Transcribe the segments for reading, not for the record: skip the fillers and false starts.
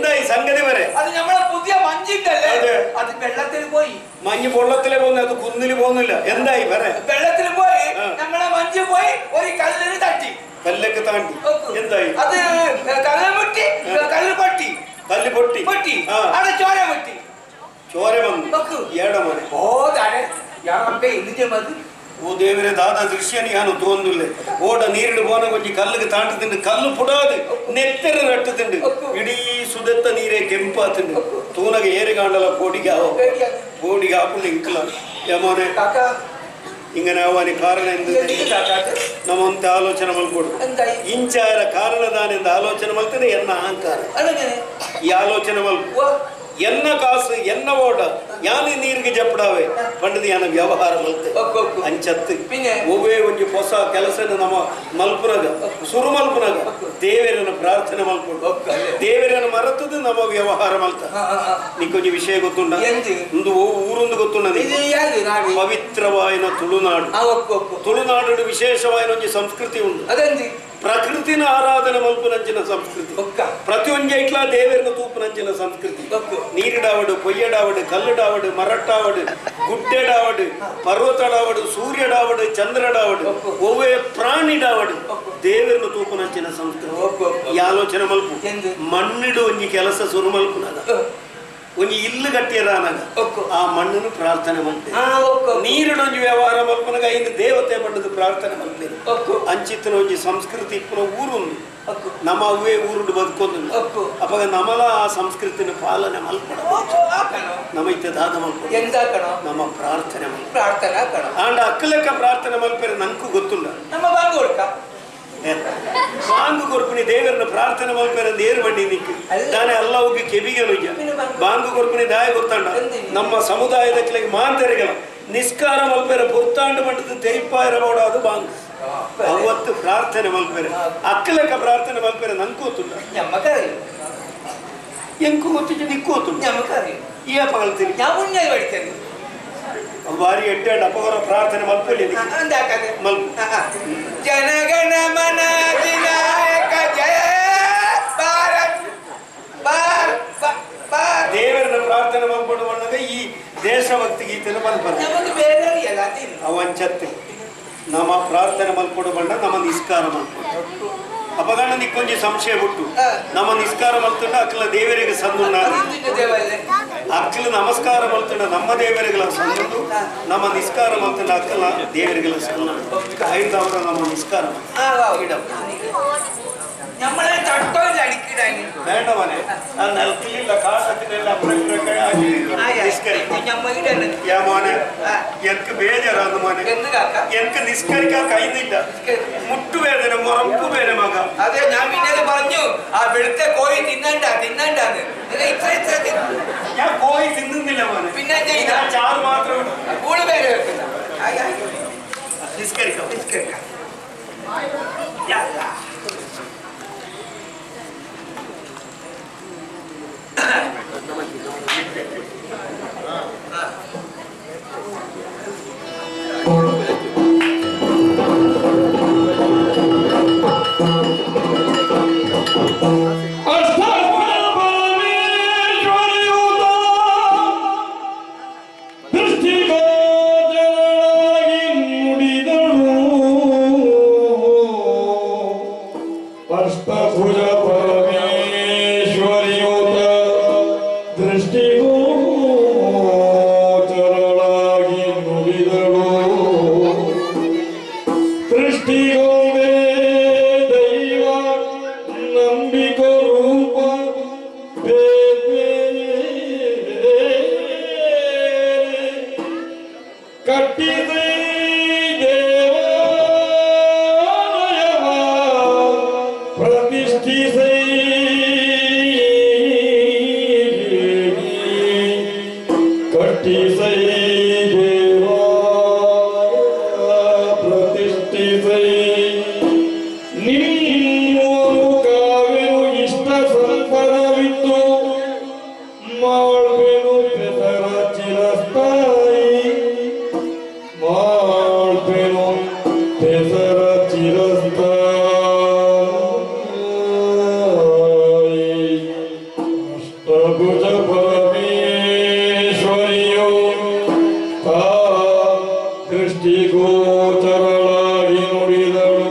എന്തായി സംഗതി വരെ? അത് നമ്മളെ പുതിയ മഞ്ഞിട്ടല്ലേ, അത് വെള്ളത്തിൽ പോയി. മഞ്ഞ് പൊള്ളത്തില് പോകുന്നു, അത് കുന്നില് പോകുന്നില്ല. എന്തായി വരെ? വെള്ളത്തിൽ പോയി, ഞങ്ങളെ മഞ്ഞ് പോയി ഒരു കല്ലിന് തട്ടി. കല്ലൊക്കെ താണ്ടി എന്തായി? അത് കല്ല് പൊട്ടി, കല്ല് പൊട്ടി, കല്ല് പൊട്ടി പൊട്ടി, അവിടെ ചോര പൊട്ടി. ചോര വന്നു ഏടെ മോനെ? ഓ താഴെ എന്നിട്ട് മതി. ಓ ದೇವರೇ ದಾದ ದೃಶ್ಯ ಯಾನು ತೋಂದುಲ್ಲೆ ಓಡ ನೀರಿಡು ಬೋನ ಕೊಂಚಿ ಕಲ್ಲಿಗೆ ತಾಂಟುತ್ತಿಂಡು ಕಲ್ಲು ಪುಡಾದು ನೆತ್ತರ ನಟ್ಟುತ್ತಿಂಡು ಇಡೀ ಸುದತ್ತ ನೀರೇ ಕೆಂಪಾತುಂಡು ತೂನಗೆ ಏರಿಗಾಂಡಲ ಕೋಡಿಗೆ ಹಾಕೊಂಡು ಇಂಕಲ ಯಮೋನೆ ಇಂಗನೆ ಅವನಿ ಕಾರಣ ಎಂದು ನಮ್ಮಂತ ಆಲೋಚನೆ ಮಲ್ಕೊಡು ಇಂಚಾರ ಕಾರಣದಾನೆಂದು ಆಲೋಚನೆ ಮಲ್ತದೆ ಎನ್ನ ಅಹಂಕಾರ ಈ ಆಲೋಚನೆ ಮಲ್ಕು ಎನ್ನ ಕಾಸು ಎನ್ನ ಓಡ ಯಾನಿ ನೀರಿಗೆ ಜಪ್ಪಡಾವೆ ಪಂಡದ ಯಾನ ವ್ಯವಹಾರ ಮಲ್ತೆ ಅಂಚತ್ತು ಒವ್ವೇ ಒಂಜಿ ಹೊಸ ಕೆಲಸನ ನಮ್ಮ ಮಲ್ಪುನಗ ಸುರು ಮಲ್ಪುನಗ ದೇವರನ್ನ ಪ್ರಾರ್ಥನೆ ಮಲ್ಕೊಂಡು ದೇವರನ್ನ ಮರೆತದು ನಮ್ಮ ವ್ಯವಹಾರ ಮಲ್ತ ನಿಕ್ಕೊಂಜಿ ವಿಷಯ ಗೊತ್ತುಂಡ ಒಂದು ಊರೊಂದು ಗೊತ್ತುಂಡ ಪವಿತ್ರವಾಯಿನ ತುಳುನಾಡು ವಿಶೇಷವಾಯಿನ ಒಂಜಿ ಸಂಸ್ಕೃತಿ ಉಂಟು ಪ್ರಕೃತಿನ ಆರಾಧನೆ ಮಲ್ಪುನಂಚಿನ ಸಂಸ್ಕೃತಿ ಪ್ರತಿಯೊಂದು ಇಟ್ಲಾ ದೇವರನ್ನ ತೂಪುನಂಚಿನ ಸಂಸ್ಕೃತಿ ನೀರಿಡಾವಡು ಕೊಯ್ಯಡಾವಡು ಕಲ್ಲುಡಾವಡು ಮರಟ್ಟಾವಡು ಗುಡ್ಡೆಡಾವಡು ಪರ್ವತಡಾವಡು ಸೂರ್ಯಡಾವಡು ಚಂದ್ರಡಾವಡು ಒವ್ವೇ ಪ್ರಾಣಿಡಾವಡು ದೇವರನ್ನ ತೂಪುನಂಚಿನ ಸಂಸ್ಕೃತಿ ಈ ಆಲೋಚನೆ ಮಲ್ಪು ಮಣ್ಣಿಡು ಒಂಜಿ ಕೆಲಸ ಸುರು ಮಲ್ಪುನಗ ಒಂಜಿ ಇಲ್ಲು ಕಟ್ಟಿಯದಾನಾಗ ಆ ಮಣ್ಣನ್ನು ಪ್ರಾರ್ಥನೆ ಮಲ್ಪೇರು ನೀರಿನ ಒಂಜಿ ವ್ಯವಹಾರ ಮಲ್ಪನಾಗ ಇನ್ನು ದೇವತೆ ಪಂಡದು ಪ್ರಾರ್ಥನೆ ಮಲ್ಪೇರು ಅಂಚಿತ್ತಿನ ಒಂಜಿ ಸಂಸ್ಕೃತಿ ಇಪ್ಪನ ಊರು ನಮ್ಮ ಅವೇ ಊರುಡು ಬದುಕೋದು ಅವಾಗ ನಮ್ಮಲ ಆ ಸಂಸ್ಕೃತಿನ ಪಾಲನೆ ಮಲ್ಪಡ ನಮ್ಮ ಇತ್ತ ದಾದ ಮಲ್ಪಡ ನಮ್ಮ ಪ್ರಾರ್ಥನೆ ಆಂಡ ಅಕ್ಕಲೆಕ್ಕ ಪ್ರಾರ್ಥನೆ ಮಲ್ಪೇರು ನಂಗೂ ಗೊತ್ತುಂಡ ನಮ್ಮ ಬಾಂಗೋಡ್ಕ ಬಾಂಗು ಕೊರ್ಪುನಿ ದೇವರನ್ನ ಪ್ರಾರ್ಥನೆ ಮಲ್ಪೇರ ನೇರು ಬಂಡಿ ನಿಕ್ಕು ದಾನೆ ಅಲ್ಲವುಗೆ ಕೆಬಿಗೆ ನುಯ್ಯ ಬಾಂಗು ಕೊರ್ಪುನಿ ದಾಯ ಗೊತ್ತಂಡ ನಮ್ಮ ಸಮುದಾಯದ ಮಾಂತರಿಗಳ ನಿಸ್ಕಾರ ಮಲ್ಪೇರ ಪುತ್ತಾಂಡು ಮಟ್ಟದ ತೆರಿಪಾಯಿರಬೋಡ ಅದು ಬಾಂಗು ಅವತ್ತು ಪ್ರಾರ್ಥನೆ ಮಲ್ಪೇರೆ ಅಕ್ಕಲೆಕ್ಕ ಪ್ರಾರ್ಥನೆ ಮಲ್ಪೇರೆ ನಂಗೆ ಗೊತ್ತುಂಡ ಎಂಕು ಗೊತ್ತಿದ್ದು ನಿಕ್ಕು ಗೊತ್ತುಂಡು ಈ ಅಪ್ಪ ಕಲ್ತೀನಿ ಬಾರಿ ಎಡ್ಡೆ ಅಪಗರ ಪ್ರಾರ್ಥನೆ ಮಲ್ಪಲ್ಲಿ ಜನಗಣ ಮನ ವಿನಾಯಕ ಜಯ ದೇವರನ್ನ ಪ್ರಾರ್ಥನೆ ಮಲ್ಪಡು ಬಂದಾಗ ಈ ದೇಶಭಕ್ತಿ ಗೀತೆನ ಮಲ್ಪರು ಅವಂಚತ್ತೆ ನಮ್ಮ ಪ್ರಾರ್ಥನೆ ಮಲ್ಪಡು ಬಂಡ ನಮ್ಮ ನಿಸ್ಕಾರ ಮಲ್ಪಡು ಅಪಗಣ ನಿಕ್ಕೊಂಜಿ ಸಂಶಯ ಬಿಟ್ಟು ನಮ್ಮ ನಿಸ್ಕಾರ ಮಲ್ತುಂಡ ಅಕ್ಕಲ ದೇವರಿಗೆ ಸಂದುಂಡ ಅಕ್ಕಲ ನಮಸ್ಕಾರ ಮಲ್ತುಂಡ ನಮ್ಮ ದೇವರಿಗಳ ಸಂದುಂಡು ನಮ್ಮ ನಿಸ್ಕಾರ ಮಲ್ತುಂಡ ಅಕ್ಕಲ ದೇವರಿಗಳ ಸಂದುಂಡು ಐದವರ ನಮ್ಮ ನಿಸ್ಕಾರ ಬೇಡ ಮನೆ ನಲ್ಕಿಲಿಲ್ಲ ಕಾಸತ್ತಿನೆಲ್ಲ ಯಾ ಮನೆ ಎಂಕ ಬೇಜಾರ ಅಂದ ಮನೆ ಎಂಕ ನಿಸ್ಕರಿಕ ಕೈದಿಲ್ಲ ಮುಟ್ಟು വേദന മുറപ്പു വേദന മക അതെ ഞാൻ പിന്നീട് പറഞ്ഞു ആ വെളുത്ത കോഴി തിന്നണ്ടാന്ന് ഞാൻ കോഴി തിന്നുന്നില്ല മോനെ പിന്നെ ചാറ് മാത്രം കൂട് പേര് വെക്കുന്ന നിസ്കരിക്കാം ದೃಷ್ಟಿಗೋಚರವಾಗಿ ನುಡಿದಳು ಭುಜ ಪರಮೇಶ್ವರಿಯೋ ದೃಷ್ಟಿಗೋಚರಳಾಗಿ ನುಡಿದಳು.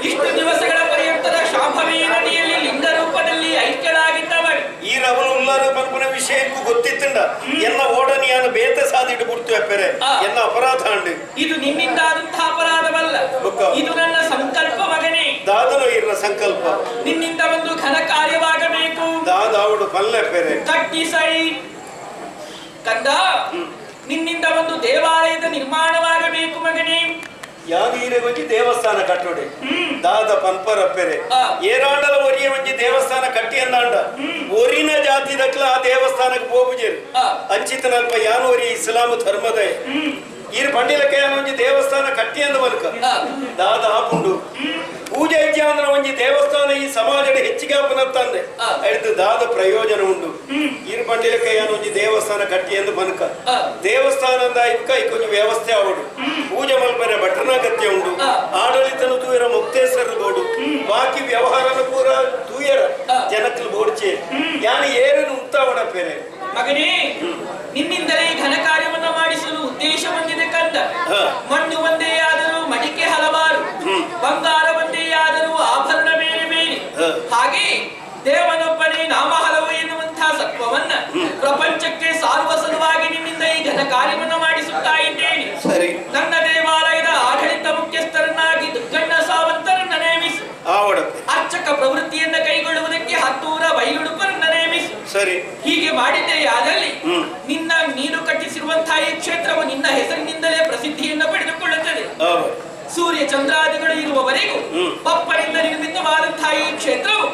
ಇಷ್ಟು ದಿವಸಗಳ ಪರ್ಯಂತರ ಶಾಂಭವಿ ನದಿಯಲ್ಲಿ ಲಿಂಗ ರೂಪದಲ್ಲಿ ಐಕ್ಯಳಾಗಿದ್ದವಳು. ಈ ರವಲು ಉಲ್ಲಾರ ಪಂಪನ ವಿಷಯಕ್ಕೂ ಗೊತ್ತಿತ್ತಂಡ ಎನ್ನ ಓಡನಿಯನ್ನು ಬೇತೆ ಸಾದಿಟ್ಟು ಬಿಡ್ತು ಎಪ್ಪರೆ ಎನ್ನ ಅಪರಾಧ ಅಂಡು. ಇದು ನಿನ್ನಿಂದ ಆದಂತಹ ಅಪರಾಧವಲ್ಲ, ಇದು ನನ್ನ ಸಂಕಲ್ಪ ಮಗನೇ. ದಾದನು ಇರ ಸಂಕಲ್ಪ ನಿನ್ನಿಂದ ಒಂದು ಘನ ಕಾರ್ಯವಾಗಬೇಕು. ದಾದಾವುಡು ಪಲ್ಲೆಪ್ಪರೆ ತಟ್ಟಿಸೈ ಕಂದ, ನಿನ್ನಿಂದ ಒಂದು ದೇವಾಲಯದ ನಿರ್ಮಾಣವಾಗಬೇಕು ಮಗನೇ. ಯಾದೀರೆ ಒಂಜಿ ದೇವಸ್ಥಾನ ಕಟ್ಟೋಡೆ ದಾದ ಪಂಪರಪ್ಪೆರೆ ಏರಾಂಡಲ ಒರಿಯ ಒಂಜಿ ದೇವಸ್ಥಾನ ಕಟ್ಟಿ ಅಂದಾಂಡ ಒರಿನ ಜಾತಿ ದಕ್ಲ ಆ ದೇವಸ್ಥಾನಕ್ಕೆ ಹೋಗುಜೇರು ಅಂಚಿತನಲ್ಪ ಯಾನು ಒರಿ ಇಸ್ಲಾಂ ಧರ್ಮದ ಈರು ಪಂಡಿಲಕ್ಕೆ ಯಾನು ಒಂಜಿ ದೇವಸ್ಥಾನ ಕಟ್ಟಿ ಅಂದ ಬಲ್ಕ ದಾದ ಆಪುಂಡು ಪೂಜೆ ಇಜ್ಜ ಅಂದ್ರೆ ಒಂಜಿ ದೇವಸ್ಥಾನ ಈ ಸಮಾಜದ ಹೆಚ್ಚಿಗೆ ಆಪನತ್ತಂದೆ ಹಿಡಿದು ದಾದ ಪ್ರಯೋಜನ ಉಂಡು. ಈರು ಪಂಡಿಲಕ್ಕೆ ಯಾನು ಒಂಜಿ ದೇವಸ್ಥಾನ ಕಟ್ಟಿ ಎಂದು ಬನ್ಕ ದೇವಸ್ಥಾನದ ಇಕ್ಕ ಇಕ್ಕೊಂದು ವ್ಯವಸ್ಥೆ ಅವಡು ಪೂಜೆ ಮಲ್ಪನೆ ಭಟ್ರನಾಗತ್ಯ ಉಂಡು ಆಡಳಿತನು ತೂಯರ ಮುಕ್ತೇಶ್ವರ ಬೋಡು ಬಾಕಿ ವ್ಯವಹಾರನ ಪೂರ ತೂಯರ ಜನಕ್ಕಲು ಬೋಡ್ಚೆ ಯಾನು ಏರನ್ನು ಉತ್ತಾವಣ ಪೇರೆ ಮಗನೇ. ನಿನ್ನಿಂದಲೇ ಘನ ಕಾರ್ಯವನ್ನು ಮಾಡಿಸಲು ಉದ್ದೇಶ ಹೊಂದಿದೆ ಕಂದ. ಮಣ್ಣು ಒಂದೇ ಆದರೂ ಮಡಿಕೆ ಹಲವಾರು, ಬಂಗಾರ ಒಂದೇ ಆದರೂ ಆಭರಣ ಬೇರೆ ಬೇರೆ. ಹಾಗೆ ದೇವನೊಬ್ಬನೇ ನಾಮ ಹಲವು ಎನ್ನುವಂತಹ ಸತ್ವವನ್ನ ಪ್ರಪಂಚಕ್ಕೆ ಸಾರುವ ಸಲುವಾಗಿ ನಿನ್ನಿಂದ ಈ ಘನ ಕಾರ್ಯವನ್ನು ಮಾಡಿಸುತ್ತಾ ಇದ್ದೇನೆ. ನನ್ನ ದೇವಾಲಯದ ಆಡಳಿತ ಮುಖ್ಯಸ್ಥರನ್ನಾಗಿ ದುಗ್ಗಣ್ಣ ಸಾವಂತರನ್ನ ನೇಮಿಸು. ಅರ್ಚಕ ಪ್ರವೃತ್ತಿಯನ್ನ ಕೈಗೊಳ್ಳುವುದಕ್ಕೆ ಹತ್ತೂರ ಬೈಲುಡುಪರನ್ನ ನೇಮಿಸು. ಹೀಗೆ ಮಾಡಿದ್ದೆಯಾದಲ್ಲಿ ನೀನು ಕಟ್ಟಿಸಿರುವಂತಹ ಈ ಕ್ಷೇತ್ರವು ನಿನ್ನ ಹೆಸರಿನಿಂದಲೇ ಪ್ರಸಿದ್ಧಿಯನ್ನು ಪಡೆದುಕೊಳ್ಳುತ್ತದೆ. ಸೂರ್ಯ ಚಂದ್ರಾದಿಗಳು ಇರುವವರೆಗೂ ಪಪ್ಪನಿಂದ ನಿರ್ಮಿತವಾದಂತಹ ಈ ಕ್ಷೇತ್ರವು